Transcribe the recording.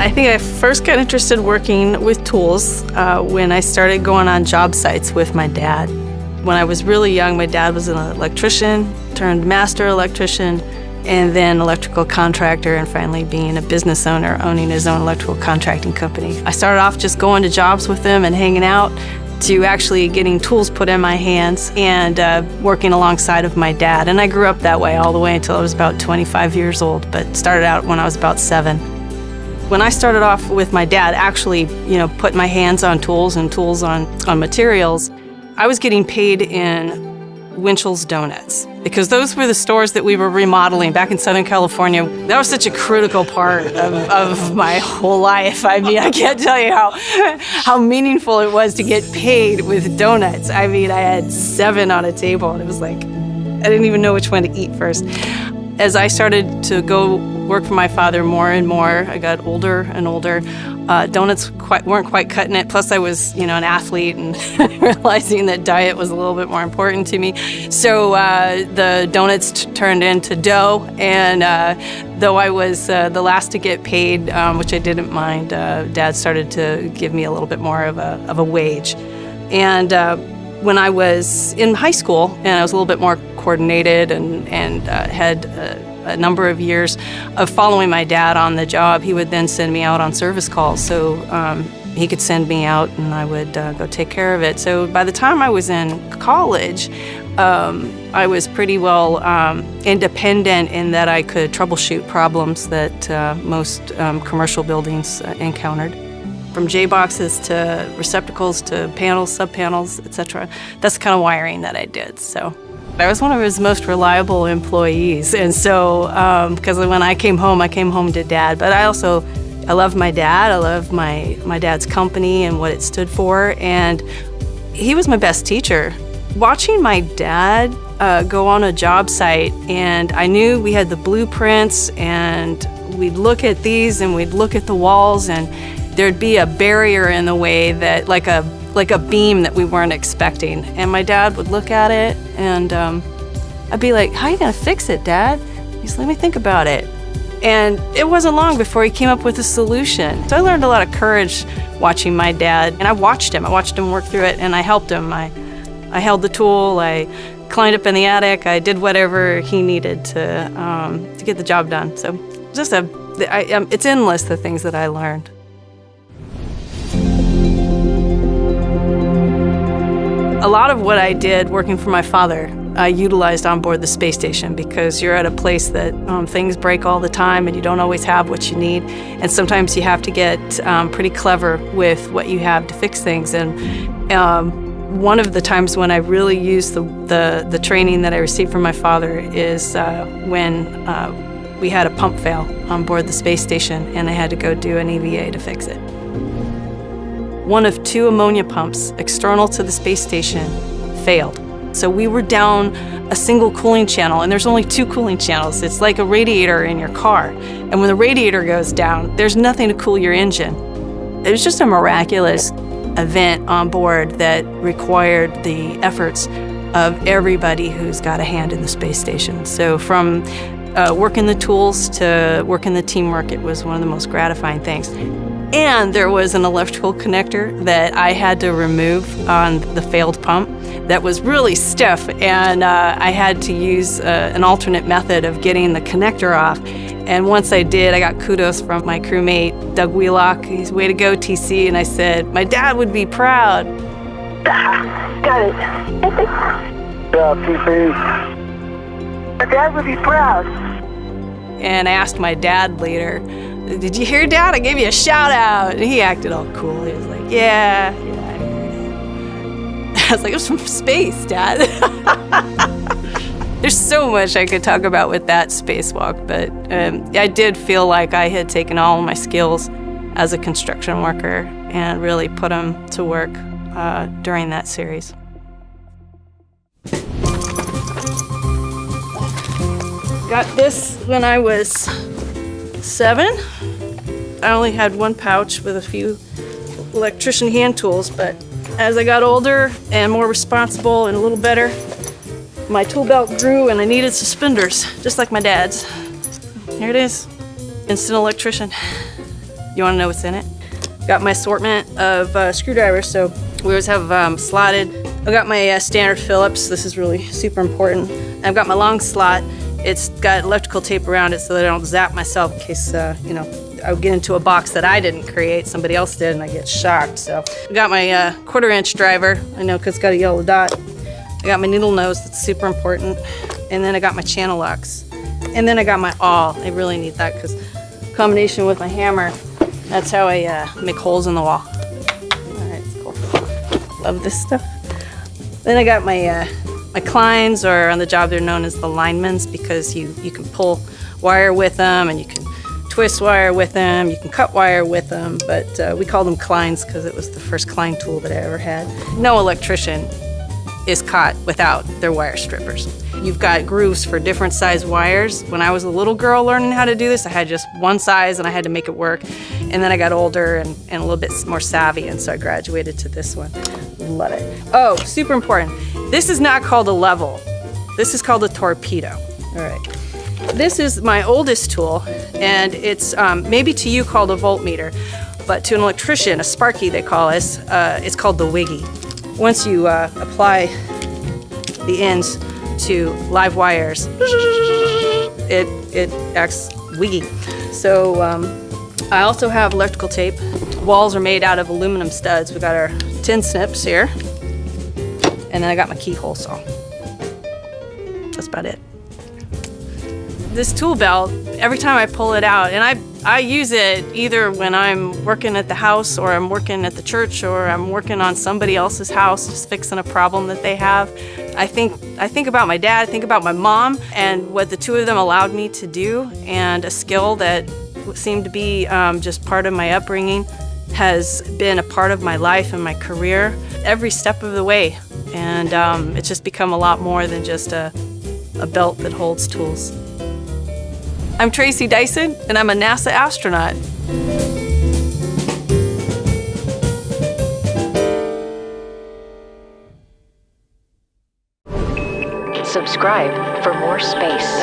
I think I first got interested working with tools when I started going on job sites with my dad. When I was really young, my dad was an electrician, turned master electrician, and then electrical contractor, and finally being a business owner, owning his own electrical contracting company. I started off just going to jobs with him and hanging out, to actually getting tools put in my hands and working alongside of my dad. And I grew up that way all the way until I was about 25 years old, but started out when I was about 7. When I started off with my dad, actually, putting my hands on tools and tools on materials, I was getting paid in Winchell's Donuts, because those were the stores that we were remodeling back in Southern California. That was such a critical part of my whole life. I mean, I can't tell you how meaningful it was to get paid with donuts. I mean, I had 7 on a table, and it was like, I didn't even know which one to eat first. As I started to go work for my father more and more, I got older and older. Donuts weren't quite cutting it. Plus, I was, an athlete, and realizing that diet was a little bit more important to me. So the donuts turned into dough, and though I was the last to get paid, which I didn't mind, Dad started to give me a little bit more of a wage. And when I was in high school, and I was a little bit more coordinated and had a number of years of following my dad on the job, he would then send me out on service calls. So he could send me out, and I would go take care of it. So by the time I was in college, I was pretty well independent in that I could troubleshoot problems that most commercial buildings encountered. From J-boxes to receptacles to panels, sub-panels, etc. That's the kind of wiring that I did. So I was one of his most reliable employees. And so, because when I came home to Dad. But I love my dad. I love my dad's company and what it stood for. And he was my best teacher. Watching my dad go on a job site, and I knew we had the blueprints, and we'd look at these and we'd look at the walls, and there'd be a barrier in the way, that like a beam that we weren't expecting. And my dad would look at it, and I'd be like, "How are you gonna fix it, Dad?" He's, "Let me think about it." And it wasn't long before he came up with a solution. So I learned a lot of courage watching my dad, and I watched him work through it, and I helped him. I held the tool, I climbed up in the attic, I did whatever he needed to get the job done. So just it's endless, the things that I learned. A lot of what I did working for my father, I utilized on board the space station, because you're at a place that things break all the time, and you don't always have what you need. And sometimes you have to get pretty clever with what you have to fix things. And one of the times when I really used the training that I received from my father is when we had a pump fail on board the space station, and I had to go do an EVA to fix it. One of 2 ammonia pumps external to the space station failed. So we were down a single cooling channel, and there's only 2 cooling channels. It's like a radiator in your car. And when the radiator goes down, there's nothing to cool your engine. It was just a miraculous event on board that required the efforts of everybody who's got a hand in the space station. So from working the tools to working the teamwork, it was one of the most gratifying things. And there was an electrical connector that I had to remove on the failed pump that was really stiff, and I had to use an alternate method of getting the connector off. And once I did, I got kudos from my crewmate, Doug Wheelock. He's, "Way to go, TC." And I said, "My dad would be proud." Got it. Yeah, TC. My dad would be proud. And I asked my dad later, "Did you hear, Dad? I gave you a shout out." And he acted all cool. He was like, yeah, I heard it. I was like, "It was from space, Dad." There's so much I could talk about with that spacewalk, but I did feel like I had taken all of my skills as a construction worker and really put them to work during that series. Got this when I was 7. I only had 1 pouch with a few electrician hand tools, but as I got older and more responsible and a little better, my tool belt grew, and I needed suspenders, just like my dad's. Here it is, instant electrician. You want to know what's in it? Got my assortment of screwdrivers, so we always have slotted. I've got my standard Phillips. This is really super important. I've got my long slot. It's got electrical tape around it so that I don't zap myself in case, I would get into a box that I didn't create, somebody else did, and I get shocked. So I got my 1/4-inch driver, I know because it's got a yellow dot. I got my needle nose, that's super important. And then I got my channel locks. And then I got my awl. I really need that because combination with my hammer, that's how I make holes in the wall. All right, cool. Love this stuff. Then I got my clines, or on the job they're known as the linemans, because you can pull wire with them and you can twist wire with them, you can cut wire with them, but we call them clines because it was the first cline tool that I ever had. No electrician is caught without their wire strippers. You've got grooves for different size wires. When I was a little girl learning how to do this, I had just one size and I had to make it work. And then I got older and a little bit more savvy, and so I graduated to this one. Love it. Oh, super important. This is not called a level. This is called a torpedo. All right. This is my oldest tool, and it's maybe to you called a voltmeter, but to an electrician, a sparky they call us, it's called the wiggy. Once you apply the ends to live wires, it acts wiggy. So I also have electrical tape. Walls are made out of aluminum studs. We got our tin snips here, and then I got my keyhole saw. That's about it. This tool belt, every time I pull it out, and I use it either when I'm working at the house, or I'm working at the church, or I'm working on somebody else's house, just fixing a problem that they have. I think about my dad, I think about my mom, and what the two of them allowed me to do, and a skill that seemed to be just part of my upbringing has been a part of my life and my career every step of the way. And it's just become a lot more than just a belt that holds tools. I'm Tracy Dyson, and I'm a NASA astronaut. Subscribe for more space.